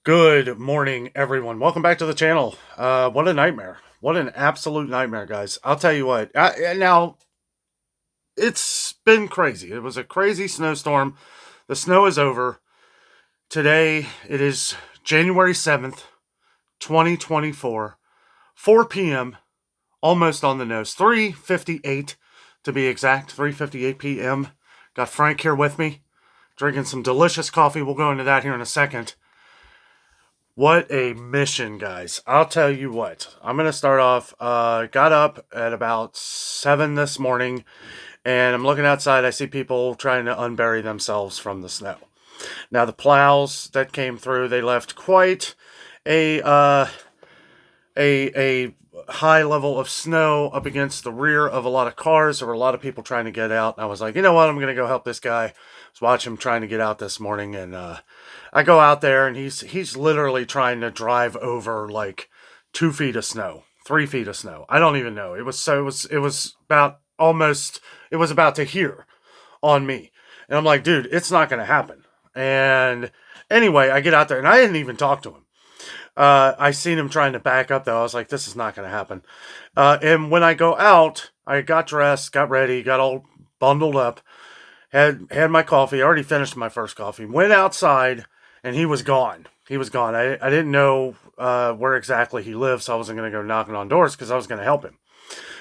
Good morning, everyone. Welcome back to the channel. What a nightmare. What an absolute nightmare, guys. I'll tell you what. Now, it's been crazy. It was a crazy snowstorm. The snow is over. Today, it is January 7th, 2024, 4 p.m., almost on the nose. 3:58 to be exact, 3:58 p.m. Got Frank here with me, drinking some delicious coffee. We'll go into that here in a second. What a mission, guys. I'll tell you what. I'm going to start off. Got up at about 7 this morning, and I'm looking outside. I see people trying to unbury themselves from the snow. Now, the plows that came through, they left quite a a high level of snow up against the rear of a lot of cars. There were a lot of people trying to get out. And I was like, you know what? I'm going to go help this guy. I was watching him trying to get out this morning, and I go out there, and he's literally trying to drive over like 2 feet of snow, 3 feet of snow. I don't even know. It was about almost. It was about to here on me, and I'm like, dude, it's not going to happen. And anyway, I get out there, and I didn't even talk to him. I seen him trying to back up though. I was like, this is not going to happen. And when I go out, I got dressed, got ready, got all bundled up, had my coffee. I already finished my first coffee. Went outside, and he was gone. He was gone. I didn't know where exactly he lived, so I wasn't going to go knocking on doors because I was going to help him.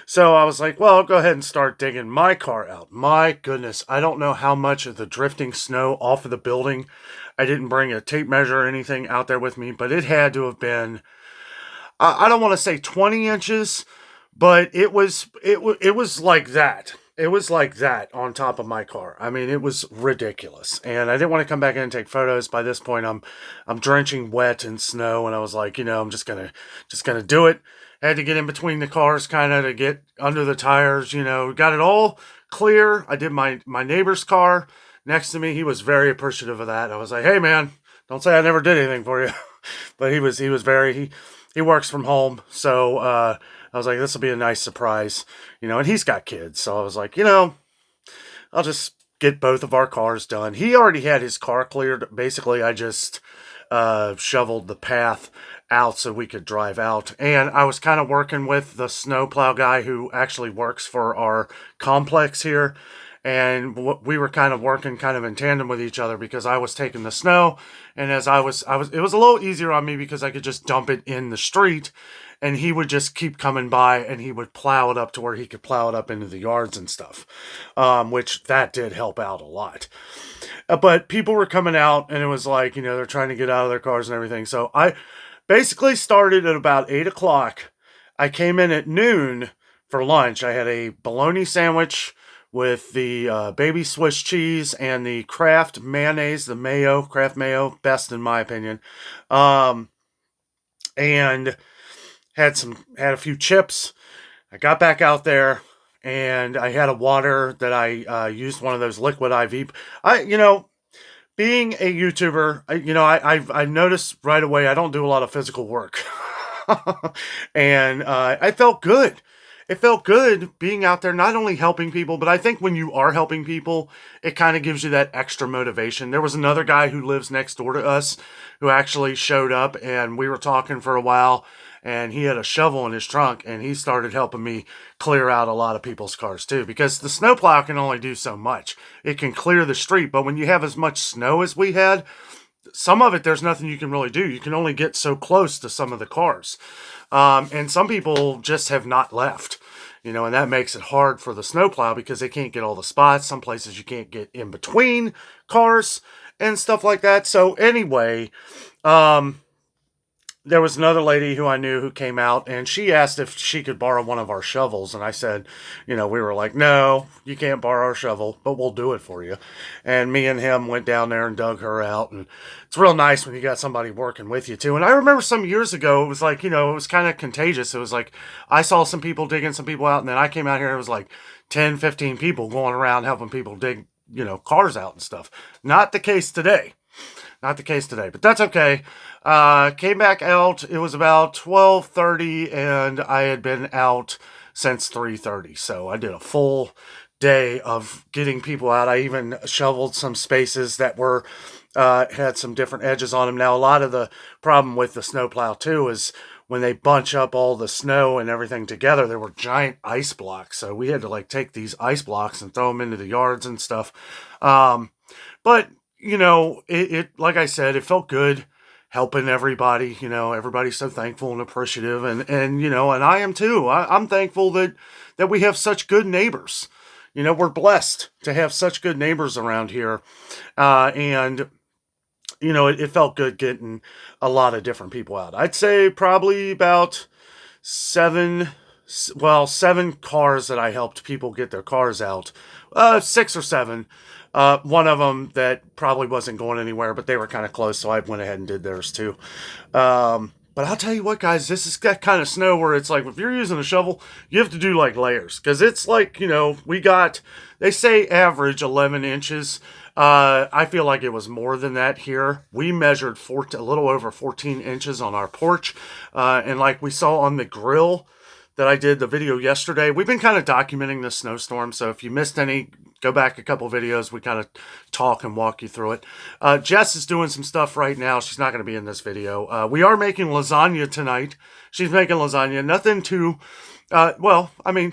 So I was like, well, I'll go ahead and start digging my car out. My goodness, I don't know how much of the drifting snow off of the building. I didn't bring a tape measure or anything out there with me, but it had to have been, I don't want to say 20 inches, but it was like that. It was like that on top of my car. I mean, it was ridiculous. And I didn't want to come back in and take photos. By this point, I'm drenching wet in snow, and I was like, I'm just gonna do it. Had to get in between the cars kind of to get under the tires, got it all clear. I did my neighbor's car next to me. He was very appreciative of that. I was like, hey man, don't say I never did anything for you. But he was very, he works from home. So, I was like, this will be a nice surprise, and he's got kids. So I was like, I'll just get both of our cars done. He already had his car cleared. Basically, I just shoveled the path out so we could drive out. And I was kind of working with the snowplow guy who actually works for our complex here. And we were kind of working kind of in tandem with each other because I was taking the snow, and as it was a little easier on me because I could just dump it in the street, and he would just keep coming by, and he would plow it up to where he could plow it up into the yards and stuff, which that did help out a lot. But people were coming out, and it was like, they're trying to get out of their cars and everything. So I basically started at about 8 o'clock. I came in at noon for lunch. I had a bologna sandwich with the baby Swiss cheese and the Kraft mayonnaise, the mayo, Kraft mayo, best in my opinion. And had a few chips. I got back out there, and I had a water that I used, one of those liquid IV. Being a YouTuber, I noticed right away I don't do a lot of physical work, and I felt good. It felt good being out there, not only helping people, but I think when you are helping people, it kind of gives you that extra motivation. There was another guy who lives next door to us who actually showed up, and we were talking for a while, and he had a shovel in his trunk, and he started helping me clear out a lot of people's cars too, because the snowplow can only do so much. It can clear the street, but when you have as much snow as we had, some of it, there's nothing you can really do. You can only get so close to some of the cars. And some people just have not left, and that makes it hard for the snowplow because they can't get all the spots. Some places you can't get in between cars and stuff like that. So anyway, there was another lady who I knew who came out, and she asked if she could borrow one of our shovels. And I said, we were like, no, you can't borrow our shovel, but we'll do it for you. And me and him went down there and dug her out. And it's real nice when you got somebody working with you too. And I remember some years ago, it was like, it was kind of contagious. It was like, I saw some people digging some people out, and then I came out here, and it was like 10, 15 people going around helping people dig, cars out and stuff. Not the case today. Not the case today, but that's okay. Came back out. It was about 12:30, and I had been out since 3:30. So I did a full day of getting people out. I even shoveled some spaces that were had some different edges on them. Now, a lot of the problem with the snowplow too is when they bunch up all the snow and everything together, there were giant ice blocks. So we had to like take these ice blocks and throw them into the yards and stuff. Um, but it like I said, it felt good helping everybody. Everybody's so thankful and appreciative, and I am too. I'm thankful that we have such good neighbors. We're blessed to have such good neighbors around here, and it felt good getting a lot of different people out. I'd say probably about seven, seven cars that I helped people get their cars out. Six or seven. One of them that probably wasn't going anywhere, but they were kind of close, so I went ahead and did theirs too. But I'll tell you what, guys, this is that kind of snow where it's like if you're using a shovel, you have to do like layers because it's like they say average 11 inches. I feel like it was more than that here. We measured a little over 14 inches on our porch, and like we saw on the grill that I did the video yesterday. We've been kind of documenting the snowstorm, so if you missed any, go back a couple videos. We kind of talk and walk you through it. Jess is doing some stuff right now. She's not going to be in this video. We are making lasagna tonight. She's making lasagna. Nothing too,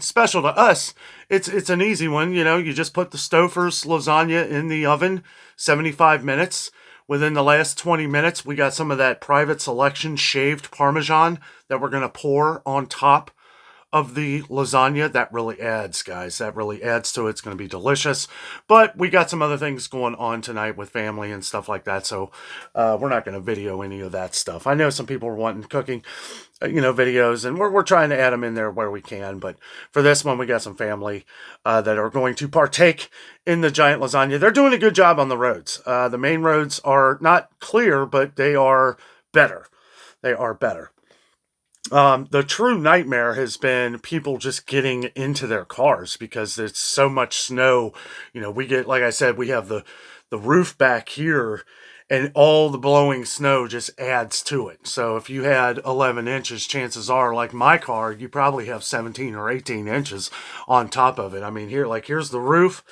special to us. It's an easy one. You just put the Stouffer's lasagna in the oven, 75 minutes. Within the last 20 minutes, we got some of that private selection shaved Parmesan that we're going to pour on top of the lasagna. That really adds, guys. That really adds to it. It's going to be delicious. But we got some other things going on tonight with family and stuff like that, so we're not going to video any of that stuff. I know some people are wanting cooking, videos, and we're trying to add them in there where we can. But for this one, we got some family that are going to partake in the giant lasagna. They're doing a good job on the roads. The main roads are not clear, but they are better. They are better. The true nightmare has been people just getting into their cars because there's so much snow. We get, like I said, we have the roof back here, and all the blowing snow just adds to it. So if you had 11 inches, chances are, like my car, you probably have 17 or 18 inches on top of it. I mean, here's the roof.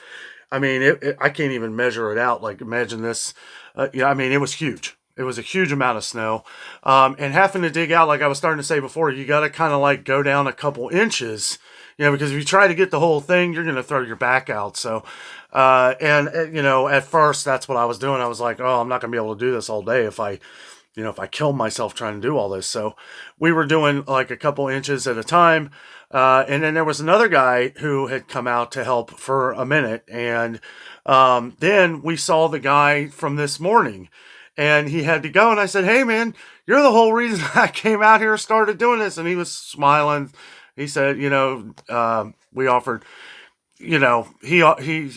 I mean, I can't even measure it out. Like, imagine this. It was huge. It was a huge amount of snow. And having to dig out, like I was starting to say before, you got to kind of like go down a couple inches, because if you try to get the whole thing, you're going to throw your back out. So, at first that's what I was doing. I was like, oh, I'm not going to be able to do this all day if I kill myself trying to do all this. So we were doing like a couple inches at a time. And then there was another guy who had come out to help for a minute. And then we saw the guy from this morning. And he had to go, and I said, hey, man, you're the whole reason I came out here and started doing this. And he was smiling. He said, we offered, he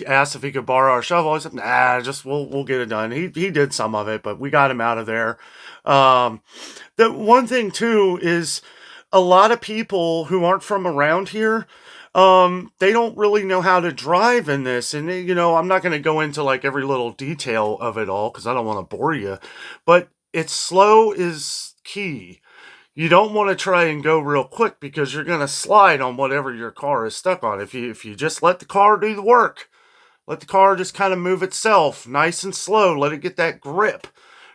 asked if he could borrow our shovel. I said, nah, just we'll get it done. He did some of it, but we got him out of there. The one thing, too, is a lot of people who aren't from around here, they don't really know how to drive in this. And, I'm not going to go into like every little detail of it all because I don't want to bore you, but it's slow is key. You don't want to try and go real quick because you're going to slide on whatever your car is stuck on. If you just let the car do the work, let the car just kind of move itself nice and slow, let it get that grip,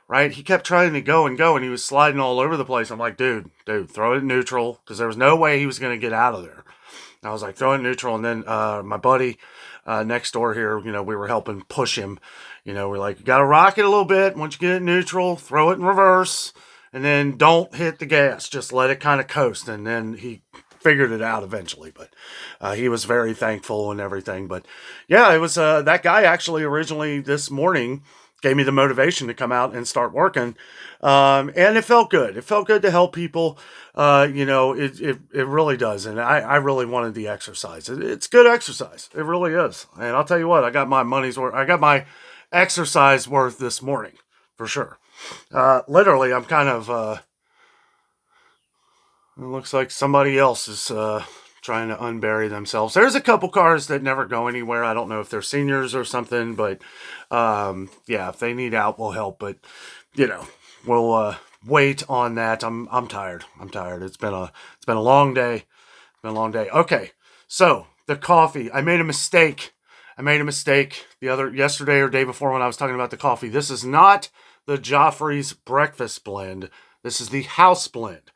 right? He kept trying to go and go, and he was sliding all over the place. I'm like, dude, throw it in neutral, because there was no way he was going to get out of there. I was like, throw it in neutral. And then my buddy next door here, we were helping push him. We're like, you got to rock it a little bit. Once you get it neutral, throw it in reverse. And then don't hit the gas. Just let it kind of coast. And then he figured it out eventually. But he was very thankful and everything. But yeah, it was that guy actually originally this morning gave me the motivation to come out and start working. And it felt good. It felt good to help people. It really does. And I really wanted the exercise. It's good exercise. It really is. And I'll tell you what, I got my money's worth. I got my exercise worth this morning for sure. Literally, I'm kind of, it looks like somebody else is trying to unbury themselves. There's a couple cars that never go anywhere. I don't know if they're seniors or something, but if they need out, we'll help. But we'll wait on that. I'm tired. It's been a long day. Okay, so the coffee. I made a mistake. Yesterday or day before when I was talking about the coffee. This is not the Joffrey's breakfast blend. This is the house blend.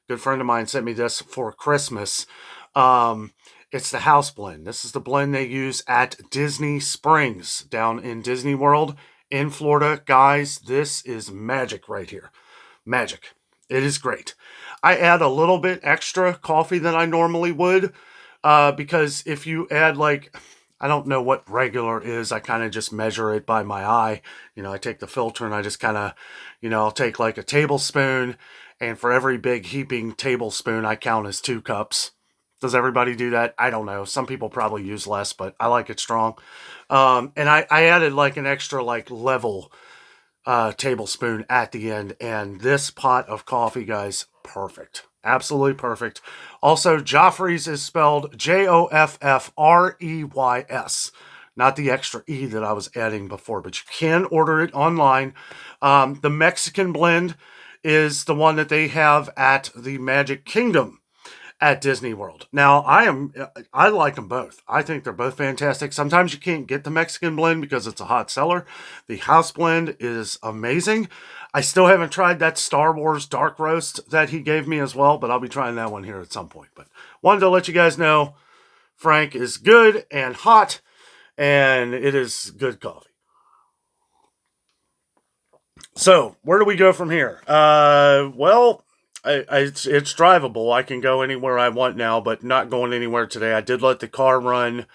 Good friend of mine sent me this for Christmas. It's the house blend. This is the blend they use at Disney Springs down in Disney World in Florida. Guys, this is magic right here. Magic. It is great. I add a little bit extra coffee than I normally would because if you add I don't know what regular is. I kind of just measure it by my eye. I take the filter and I just kind of, I'll take like a tablespoon, and for every big heaping tablespoon, I count as 2 cups. Does everybody do that? I don't know. Some people probably use less, but I like it strong. And I added like an extra level tablespoon at the end, and this pot of coffee, guys, perfect. Absolutely perfect. Also, Joffrey's is spelled Joffreys, not the extra E that I was adding before, but you can order it online. The Mexican blend is the one that they have at the Magic Kingdom at Disney World. Now, I like them both. I think they're both fantastic. Sometimes you can't get the Mexican blend because it's a hot seller. The house blend is amazing. I still haven't tried that Star Wars dark roast that he gave me as well, but I'll be trying that one here at some point. But wanted to let you guys know Frank is good and hot, and it is good coffee. So, where do we go from here? It's drivable. I can go anywhere I want now, but not going anywhere today. I did let the car run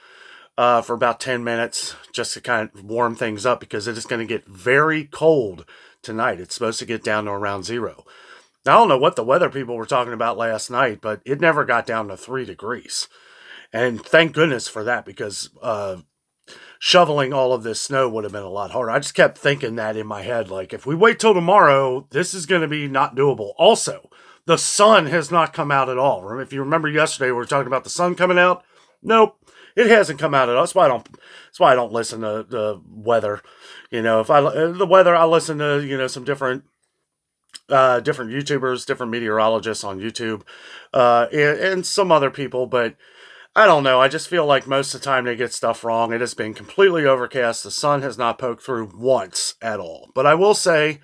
for about 10 minutes just to kind of warm things up because it is going to get very cold tonight. It's supposed to get down to around 0. Now, I don't know what the weather people were talking about last night, but it never got down to 3 degrees. And thank goodness for that because shoveling all of this snow would have been a lot harder. I just kept thinking that in my head, if we wait till tomorrow, this is going to be not doable. Also, the sun has not come out at all. If you remember yesterday, we were talking about the sun coming out. Nope, it hasn't come out at all. That's why I don't listen to the weather. If the weather, I listen to some different YouTubers, different meteorologists on YouTube, and some other people, but I don't know. I just feel like most of the time they get stuff wrong. It has been completely overcast. The sun has not poked through once at all. But I will say,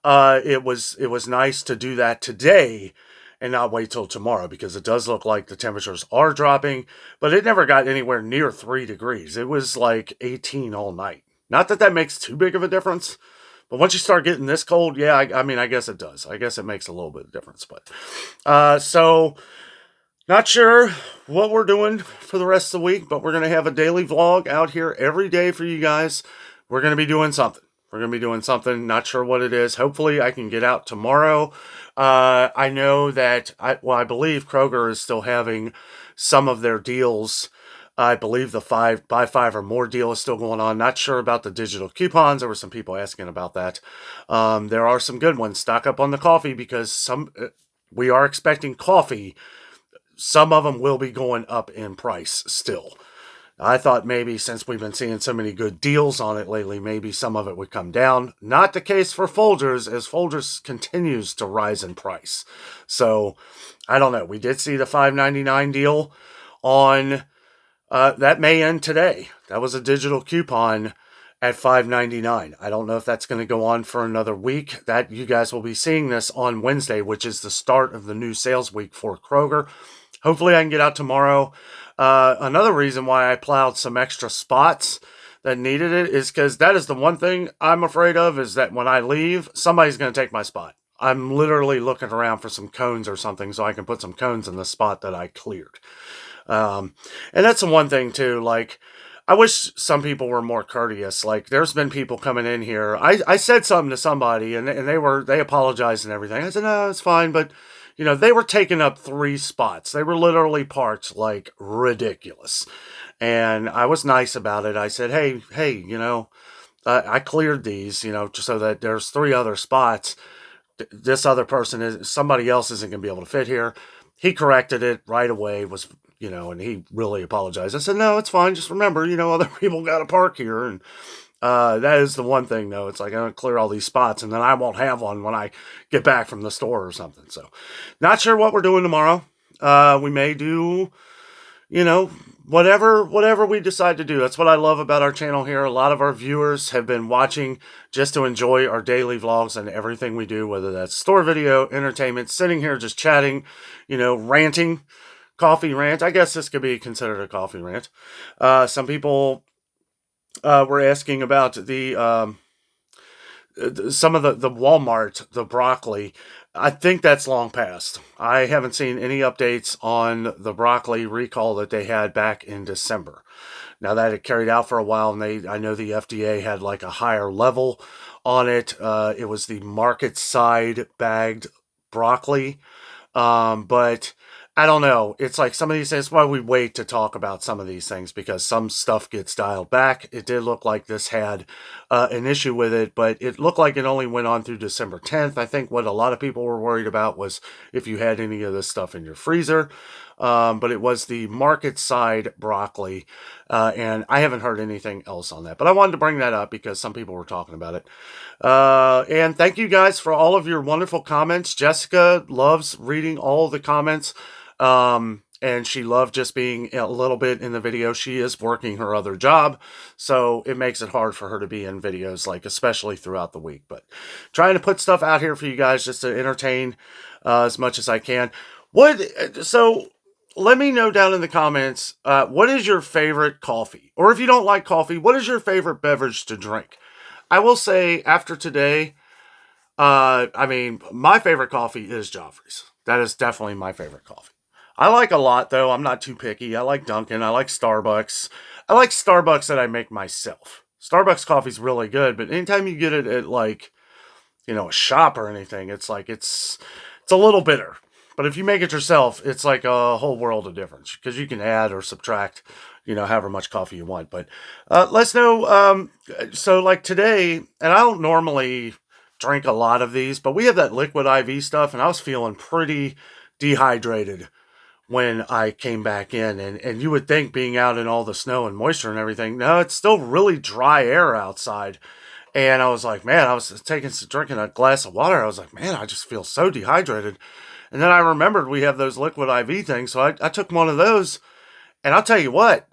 it was nice to do that today and not wait till tomorrow because it does look like the temperatures are dropping. But it never got anywhere near 3 degrees. It was like 18 all night. Not that makes too big of a difference. But once you start getting this cold, yeah, I guess it does. I guess it makes a little bit of difference. But so. Not sure what we're doing for the rest of the week, but we're going to have a daily vlog out here every day for you guys. We're going to be doing something. Not sure what it is. Hopefully I can get out tomorrow. I know that, I believe Kroger is still having some of their deals. I believe the buy 5 or more deal is still going on. Not sure about the digital coupons. There were some people asking about that. There are some good ones. Stock up on the coffee because we are expecting coffee. Some of them will be going up in price still. I thought maybe since we've been seeing so many good deals on it lately, maybe some of it would come down. Not the case for Folgers, as Folgers continues to rise in price. So, I don't know. We did see the $5.99 deal on, that may end today. That was a digital coupon at $5.99. I don't know if that's going to go on for another week. That you guys will be seeing this on Wednesday, which is the start of the new sales week for Kroger. Hopefully I can get out tomorrow. Another reason why I plowed some extra spots that needed it is because that is the one thing I'm afraid of is that when I leave, somebody's going to take my spot. I'm literally looking around for some cones or something so I can put some cones in the spot that I cleared. And that's the one thing too, I wish some people were more courteous. There's been people coming in here. I said something to somebody and they apologized and everything. I said, no, it's fine, but they were taking up 3 spots. They were literally parked ridiculous. And I was nice about it. I said, hey, I cleared these, just so that there's 3 other spots. This other person somebody else isn't going to be able to fit here. He corrected it right away, and he really apologized. I said, no, it's fine. Just remember, other people got to park here. And that is the one thing, though. It's I'm going to clear all these spots, and then I won't have one when I get back from the store or something. So, not sure what we're doing tomorrow. We may do, whatever we decide to do. That's what I love about our channel here. A lot of our viewers have been watching just to enjoy our daily vlogs and everything we do, whether that's store video, entertainment, sitting here just chatting, ranting, coffee rant. I guess this could be considered a coffee rant. Some people were asking about some of the Walmart, the broccoli. I think that's long past. I haven't seen any updates on the broccoli recall that they had back in December. Now that it carried out for a while, and I know the FDA had like a higher level on it. It was the market side bagged broccoli. But I don't know. It's like some of these things, why we wait to talk about some of these things, because some stuff gets dialed back. It did look like this had an issue with it, but it looked like it only went on through December 10th. I think what a lot of people were worried about was if you had any of this stuff in your freezer. But it was the market side broccoli, and I haven't heard anything else on that. But I wanted to bring that up because some people were talking about it. And thank you guys for all of your wonderful comments. Jessica loves reading all the comments. And she loved just being a little bit in the video. She is working her other job, so it makes it hard for her to be in videos, like especially throughout the week. But trying to put stuff out here for you guys just to entertain as much as I can. So let me know down in the comments, what is your favorite coffee? Or if you don't like coffee, what is your favorite beverage to drink? I will say after today, my favorite coffee is Joffrey's. That is definitely my favorite coffee. I like a lot, though. I'm not too picky. I like Dunkin'. I like Starbucks. I like Starbucks that I make myself. Starbucks coffee's really good, but anytime you get it at, like, a shop or anything, it's like, it's a little bitter. But if you make it yourself, it's like a whole world of difference, because you can add or subtract, however much coffee you want. But let's know, so like today, and I don't normally drink a lot of these, but we have that liquid IV stuff, and I was feeling pretty dehydrated when I came back in, and you would think, being out in all the snow and moisture and everything, no, it's still really dry air outside. And I was like, man, I was drinking a glass of water. I was like, man, I just feel so dehydrated. And then I remembered we have those liquid IV things, so I took one of those, and I'll tell you what,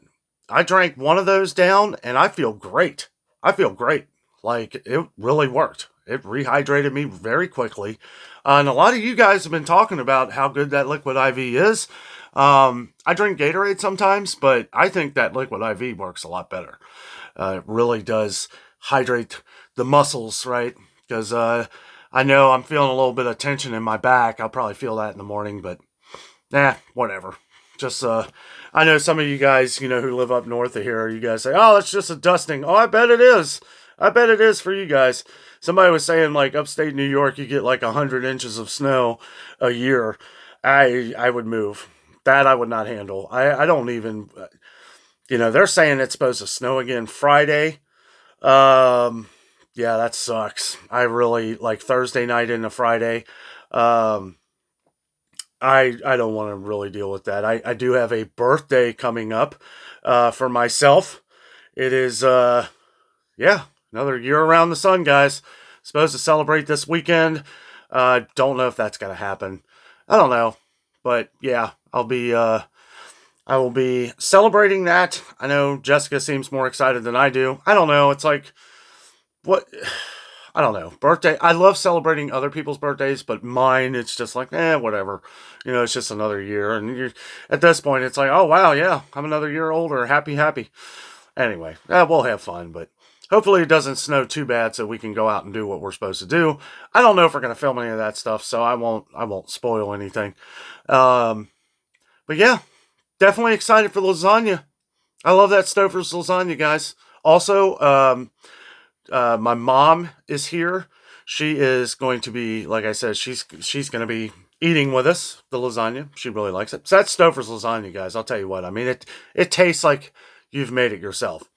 I drank one of those down, and I feel great. I feel great. Like, it really worked. It rehydrated me very quickly. And a lot of you guys have been talking about how good that liquid IV is. I drink Gatorade sometimes, but I think that liquid IV works a lot better. It really does hydrate the muscles, right? Because I know I'm feeling a little bit of tension in my back. I'll probably feel that in the morning, but whatever. Just, I know some of you guys, who live up north of here, you guys say, oh, it's just a dusting. Oh, I bet it is. I bet it is for you guys. Somebody was saying, like, upstate New York, you get like 100 inches of snow a year. I would move. That I would not handle. I don't even, they're saying it's supposed to snow again Friday. Yeah, that sucks. I really, like, Thursday night into Friday. I don't want to really deal with that. I do have a birthday coming up for myself. It is, another year around the sun, guys. Supposed to celebrate this weekend. Don't know if that's going to happen. I don't know. But yeah, I will be celebrating that. I know Jessica seems more excited than I do. I don't know. It's like, what? I don't know. Birthday. I love celebrating other people's birthdays, but mine, it's just like, whatever. It's just another year. And at this point, it's like, oh, wow, yeah, I'm another year older. Happy. Anyway, we'll have fun, but hopefully it doesn't snow too bad so we can go out and do what we're supposed to do. I don't know if we're going to film any of that stuff, so I won't spoil anything. But yeah, definitely excited for lasagna. I love that Stouffer's lasagna, guys. Also, my mom is here. She is going to be, like I said, she's going to be eating with us the lasagna. She really likes it. So that's Stouffer's lasagna, guys. I'll tell you what. I mean, it tastes like you've made it yourself.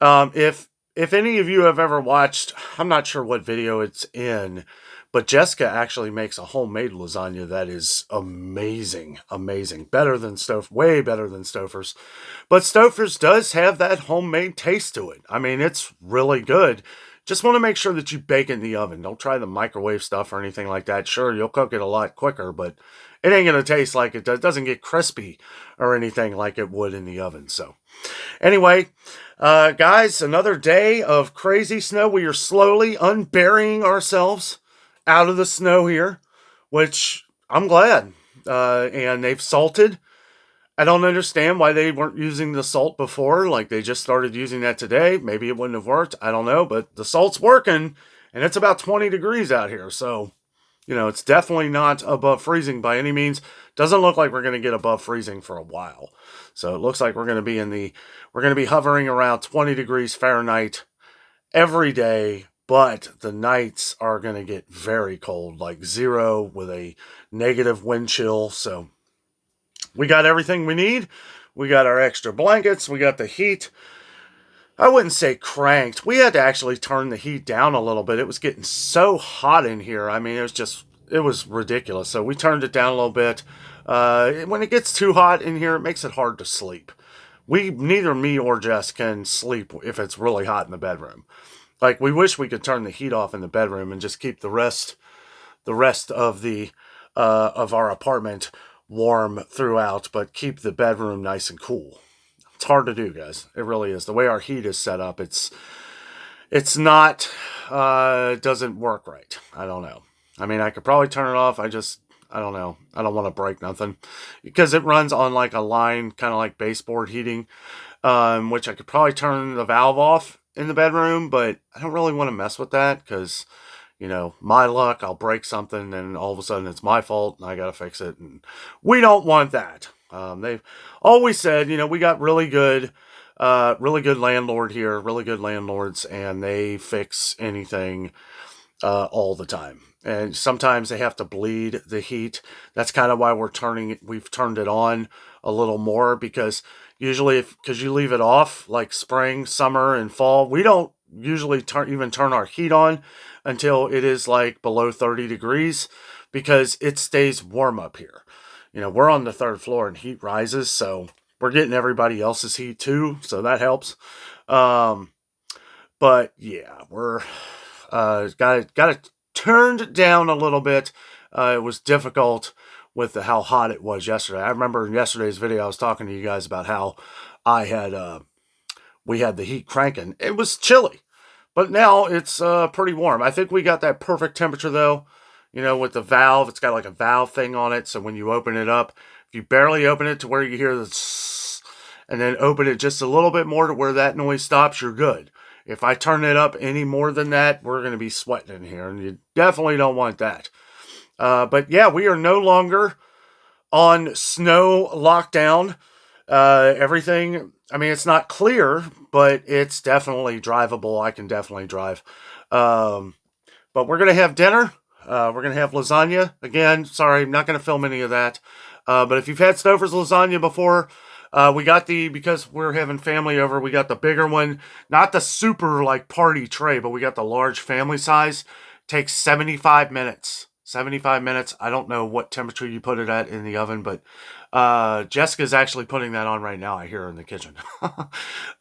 If any of you have ever watched, I'm not sure what video it's in, but Jessica actually makes a homemade lasagna that is amazing. Better than way better than Stouffer's. But Stouffer's does have that homemade taste to it. I mean, it's really good. just want to make sure that you bake in the oven. Don't try the microwave stuff or anything like that. Sure, you'll cook it a lot quicker, but it ain't going to taste like it does. It doesn't get crispy or anything like it would in the oven. So anyway, guys, another day of crazy snow. We are slowly unburying ourselves out of the snow here, which I'm glad. And they've salted. I don't understand why they weren't using the salt before. Like, they just started using that today. Maybe it wouldn't have worked. I don't know. But the salt's working, and it's about 20 degrees out here. So, it's definitely not above freezing by any means. Doesn't look like we're going to get above freezing for a while. So it looks like we're going to be hovering around 20 degrees Fahrenheit every day. But the nights are going to get very cold, like 0 with a negative wind chill. So we got everything we need. We got our extra blankets. We got the heat. I wouldn't say cranked. We had to actually turn the heat down a little bit. It was getting so hot in here. I mean, it was ridiculous. So we turned it down a little bit. When it gets too hot in here, it makes it hard to sleep. Neither me or Jess can sleep if it's really hot in the bedroom. Like, we wish we could turn the heat off in the bedroom and just keep the rest of of our apartment warm throughout, but keep the bedroom nice and cool. It's hard to do, guys. It really is. The way our heat is set up, it's not, it doesn't work right. I don't know. I mean, I could probably turn it off. I don't know. I don't want to break nothing because it runs on like a line, kind of like baseboard heating, which I could probably turn the valve off in the bedroom, but I don't really want to mess with that because, my luck, I'll break something and all of a sudden it's my fault and I got to fix it. And we don't want that. They've always said, we got really good landlord here, really good landlords, and they fix anything all the time. And sometimes they have to bleed the heat. That's kind of why we've turned it on a little more, because usually because you leave it off like spring, summer, and fall, we don't usually even turn our heat on until it is like below 30 degrees because it stays warm up here. We're on the 3rd floor and heat rises, so we're getting everybody else's heat too, so that helps. But yeah, we're got it turned down a little bit. It was difficult with how hot it was yesterday. I remember in yesterday's video I was talking to you guys about how we had the heat cranking. It was chilly, but now it's pretty warm. I think we got that perfect temperature though. With the valve, it's got like a valve thing on it. So when you open it up, if you barely open it to where you hear the tss, and then open it just a little bit more to where that noise stops, you're good. If I turn it up any more than that, we're going to be sweating in here, and you definitely don't want that. But yeah, we are no longer on snow lockdown. Everything, I mean, it's not clear, but it's definitely drivable. I can definitely drive. But we're going to have dinner. We're going to have lasagna. Again, sorry, I'm not going to film any of that. But if you've had Stouffer's lasagna before, we got because we're having family over, we got the bigger one. Not the super, like, party tray, but we got the large family size. Takes 75 minutes. 75 minutes. I don't know what temperature you put it at in the oven, but Jessica's actually putting that on right now. I hear her in the kitchen.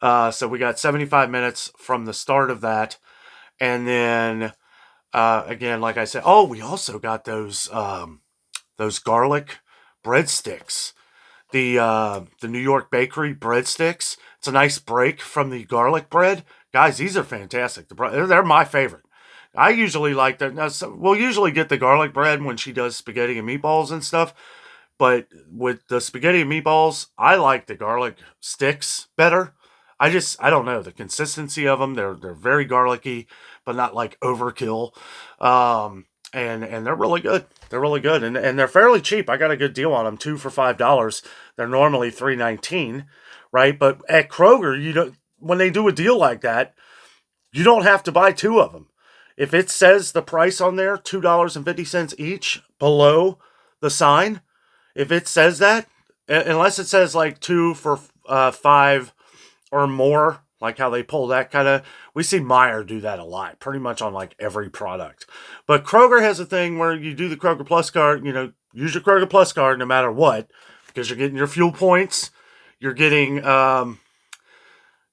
So we got 75 minutes from the start of that. And then... again, like I said, we also got those garlic breadsticks, the New York Bakery breadsticks. It's a nice break from the garlic bread, guys. These are fantastic. They're my favorite. I usually like that. Now, we'll usually get the garlic bread when she does spaghetti and meatballs and stuff. But with the spaghetti and meatballs, I like the garlic sticks better. I don't know, the consistency of them. They're very garlicky, but not like overkill. And they're really good. They're really good, and they're fairly cheap. I got a good deal on them, 2 for $5. They're normally $3.19, right? But at Kroger, when they do a deal like that, you don't have to buy 2 of them. If it says the price on there, $2.50 each below the sign, if it says that, unless it says like 2 for $5 or more, like how they pull that kind of, we see Meijer do that a lot, pretty much on like every product. But Kroger has a thing where you do the Kroger Plus card, use your Kroger Plus card no matter what, because you're getting your fuel points, you're getting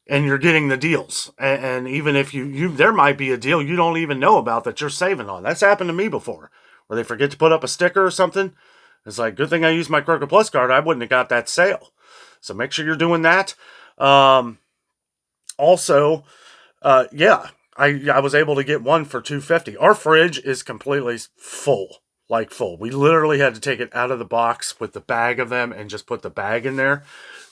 and you're getting the deals. And even if you there might be a deal you don't even know about that you're saving on. That's happened to me before, where they forget to put up a sticker or something. It's like, good thing I used my Kroger Plus card. I wouldn't have got that sale. So make sure you're doing that. Also, yeah, I was able to get one for $2.50. Our fridge is completely full, like full. We literally had to take it out of the box with the bag of them and just put the bag in there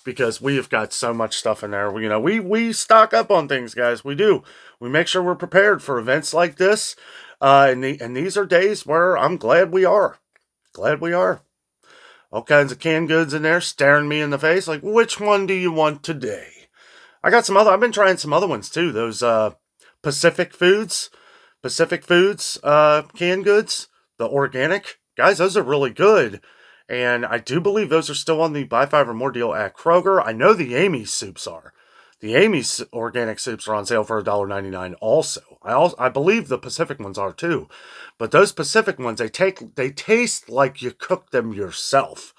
because we have got so much stuff in there. We stock up on things, guys. We do. We make sure we're prepared for events like this. And these are days where I'm glad we are. Glad we are. All kinds of canned goods in there staring me in the face like, which one do you want today? I've been trying some other ones too. Those Pacific Foods, canned goods, the organic. Guys, those are really good. And I do believe those are still on the buy five or more deal at Kroger. I know the Amy's soups are. The Amy's organic soups are on sale for $1.99 also. I believe the Pacific ones are too. But those Pacific ones, they taste like you cook them yourself.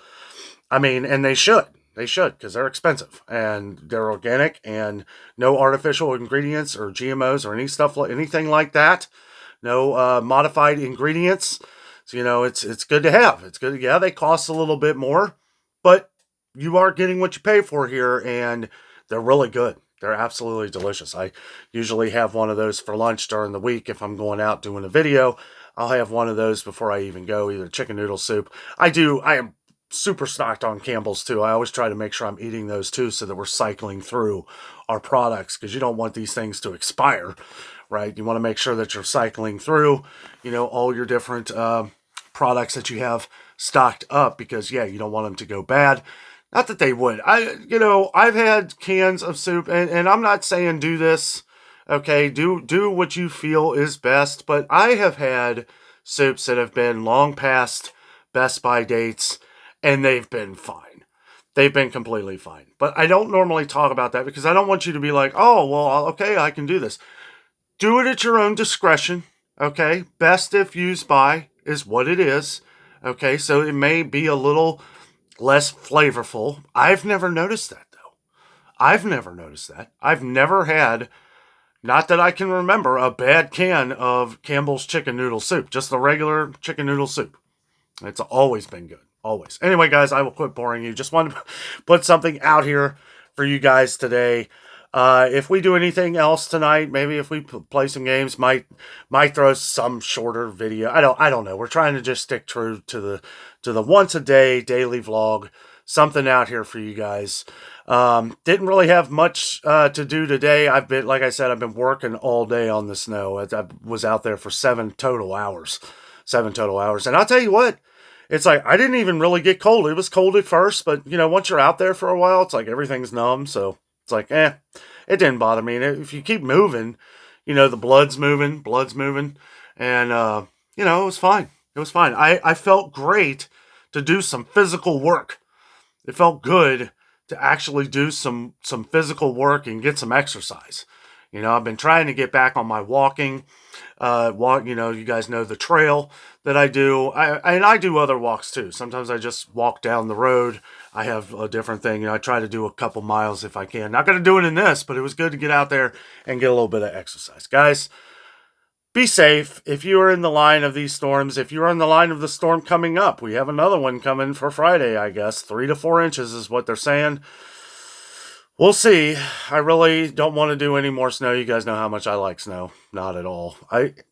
I mean, and they should. They should, because they're expensive and they're organic and no artificial ingredients or GMOs or anything like that. No modified ingredients. So, it's good to have. It's good. Yeah, they cost a little bit more, but you are getting what you pay for here, and they're really good. They're absolutely delicious. I usually have one of those for lunch during the week if I'm going out doing a video. I'll have one of those before I even go, either chicken noodle soup. I am super stocked on Campbell's too. I always try to make sure I'm eating those too so that we're cycling through our products, because you don't want these things to expire, right? You want to make sure that you're cycling through, all your different products that you have stocked up, because yeah, you don't want them to go bad. Not that they would. I've had cans of soup, and I'm not saying do this, okay? Do what you feel is best, but I have had soups that have been long past best by dates, and they've been fine. They've been completely fine. But I don't normally talk about that because I don't want you to be like, oh, well, okay, I can do this. Do it at your own discretion, okay? Best if used by is what it is, okay? So it may be a little less flavorful. I've never noticed that, though. I've never noticed that. I've never had, not that I can remember, a bad can of Campbell's chicken noodle soup. Just the regular chicken noodle soup. It's always been good. Always. Anyway, guys, I will quit boring you. Just wanted to put something out here for you guys today. If we do anything else tonight, maybe if we play some games, might throw some shorter video. I don't know. We're trying to just stick true to the once a day daily vlog. Something out here for you guys. Didn't really have much to do today. Like I said, I've been working all day on the snow. I was out there for 7 total hours. 7 total hours. And I'll tell you what, it's like, I didn't even really get cold. It was cold at first, but once you're out there for a while, it's like everything's numb. So it's like, it didn't bother me. And if you keep moving, the blood's moving. And, it was fine. It was fine. I felt great to do some physical work. It felt good to actually do some physical work and get some exercise. I've been trying to get back on my walking. You guys know the trail that I do. I do other walks too. Sometimes I just walk down the road. I have a different thing. I try to do a couple miles if I can. Not going to do it in this, but it was good to get out there and get a little bit of exercise. Guys, be safe. If you are in the line of these storms, if you're on the line of the storm coming up, we have another one coming for Friday, I guess. 3 to 4 inches is what they're saying. We'll see. I really don't want to do any more snow. You guys know how much I like snow. Not at all.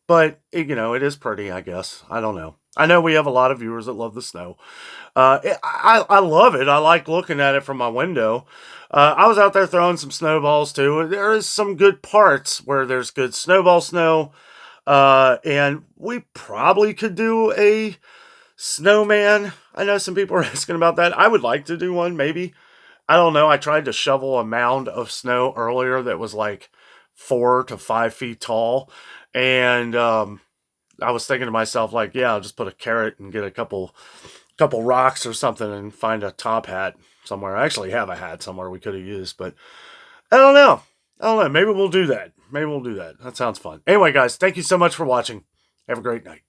But it is pretty, I guess. I don't know. I know we have a lot of viewers that love the snow. I love it. I like looking at it from my window. I was out there throwing some snowballs too. There is some good parts where there's good snowball snow. And we probably could do a snowman. I know some people are asking about that. I would like to do one, maybe. I don't know. I tried to shovel a mound of snow earlier that was like 4 to 5 feet tall. And I was thinking to myself, like, yeah, I'll just put a carrot and get a couple rocks or something and find a top hat somewhere. I actually have a hat somewhere we could have used, but I don't know. Maybe we'll do that. That sounds fun. Anyway, guys, thank you so much for watching. Have a great night.